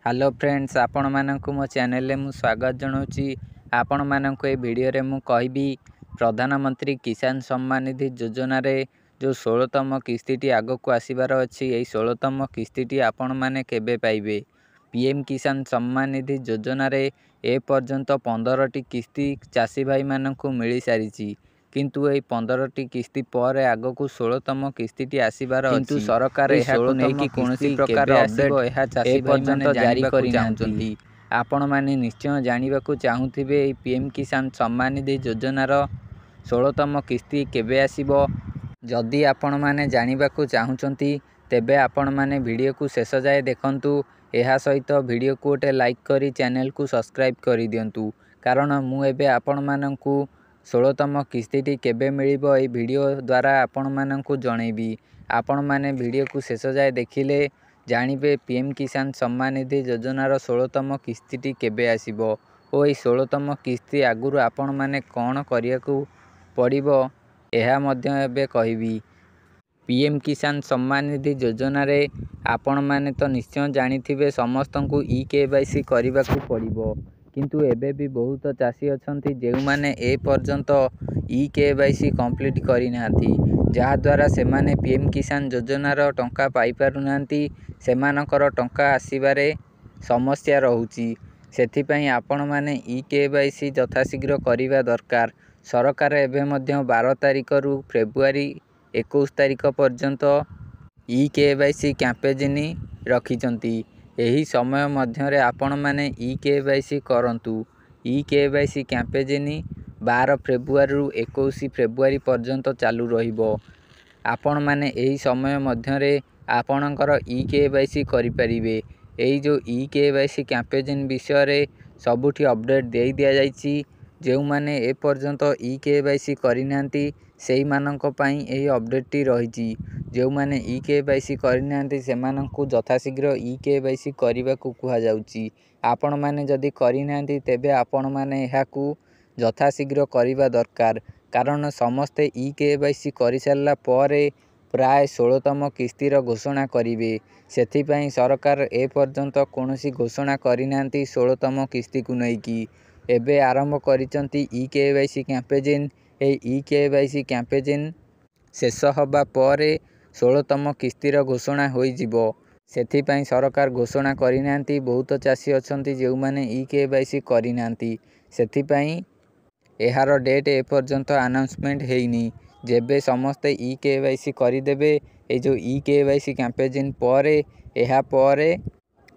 Hello friends, आपण मानक मो चैनल में स्वागत जनाऊँगी। आपण मानक ए वीडियो रे मु कहबी प्रधानमंत्री किसान सम्मान निधि योजना रे जो 16तम किस्ती आगक आसबार अच्छी। यही 16तम किस्ती आपण मैंने केबे पाइबे। पीएम किसान सम्मान निधि योजना रे ए पर्यंत 15टी किस्ती चाषी भाई मानक मिल सारी, किंतु यही 15टी किस्ती पर आगक 16तम किस्ती आसबार अच्छी। सरकार कौन प्रकार अपडेट चाषी भाई माने जारी करना। आपण मैंने निश्चय जानवा चाहूे पीएम किसान सम्मान निधि योजनार 16तम किस्ती केबे आसीबो। जदि आपण मैंने जानवा चाहूँगी तेबे आपण मैंने वीडियो को शेष जाए देखंतु। यह सहित वीडियो को गोटे लाइक करी चैनल को सब्सक्राइब कर दिंतु, कारण मुझे आपण मानकु 16तम किस्ती केबे मिलिबो ए वीडियो द्वारा आपण मानकु जनइबी। आपण मैंने वीडियो को शेष जाए देखिले जानिबे पीएम किसान सम्मान निधि योजनार 16तम किस्ती केबे आसीबो ओ ए 16तम किस्ती आगुरु आपण माने कौन करियाकु पड़िबो एहा मध्य एबे कहबी। पीएम किसान सम्मान निधि योजना रे आपण माने तो निश्चय जानिथिबे समस्तंकु केवाईसी करबाकू पड़िबो, किंतु एबे भी बहुत चाषी अछंती जेउ माने ए पर्यंत केवाईसी कंप्लीट करि नांती, जहा द्वारा से माने पीएम किसान योजनार टंका पाई पारु नांती। सेमानकर टंका आसीबारे समस्या रहुची। सेथिपई आपण माने केवाईसी यथाशीघ्र करिबा दरकार। सरकार एबे मध्य 12 तारिख रु फेब्रुआरी 21 तारिख पर्यंत केवाईसी कैंपेन रखिचंती। एही समय मध्य रे आपण माने केवाईसी करंतु। केवाईसी कैंपेन 12 फेब्रुआरी रु 21 फेब्रुआरी पर्यंत चालू रहिबो। आपण माने एही समय मध्य रे आपणकर केवाईसी करि परिबे। एही जो केवाईसी कैंपेन विषय रे सबुठी अपडेट दे दिया जाइछि। जेउ माने ए पर्यंत केवाईसी करिनांती सेही मानक पई एही अपडेटटी रहिछि। जेउ माने केवाईसी करिनांती सेमानंकु यथाशीघ्र केवाईसी करबाकू कुहा जाउछि। आपण माने जदि करिनांती तेबे आपण माने एहाकू यथाशीघ्र करिबा दरकार, कारण समस्ते केवाईसी करि सारला परे प्राय 16तम किस्तीर घोषणा करिवे। सेथिपई सरकार ए पर्यंत कोनोसी घोषणा करिनांती 16तम किस्ती को नेकी। एबे आरंभ करिसंती केवाईसी कैंपेन। ए केवाईसी कैंपेन शेष होबा परे 16तम किस्तीर घोषणा होई जिवो। सेथिपई सरकार घोषणा करिनांती। बहुत चाषी अछंती जेउ माने केवाईसी करिनांती, सेथिपई एहार डेट ए पर्यंत अनाउंसमेंट हेइनी। जेबे समस्ते केवाईसी करिदेबे ए जो केवाईसी कैंपेन परे एहा परे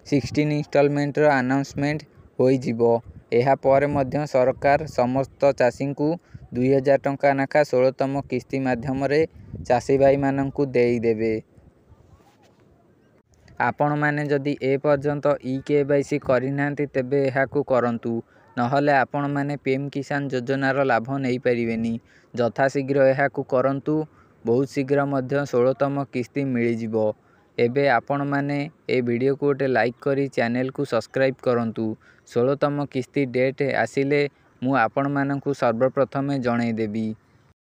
16 इंस्टॉलमेंट रो अनाउंसमेंट होई जिवो। एहा परे मध्य सरकार समस्त चाषी को 2000 टंका नाखा 16तम किस्ती माध्यम रे चाषी भाई माननकु देई देबे। आपण माने जदि ए पर्यंत केवाईसी करिनांती तेबे एहाकू करंतु, नहले आपण माने पीएम किसान योजनार लाभ नहीं परिबेनी। यथाशीघ्र एहाकू करंतु, बहुत शीघ्र मध्य 16तम किस्ती मिल जिवो। एबे आपण माने ए वीडियो को गोटे लाइक करी चैनल को सब्सक्राइब करंतु। 16तम किस्ती डेट आसिले मु आपण माननकु सर्वप्रथमे जणाई देबी।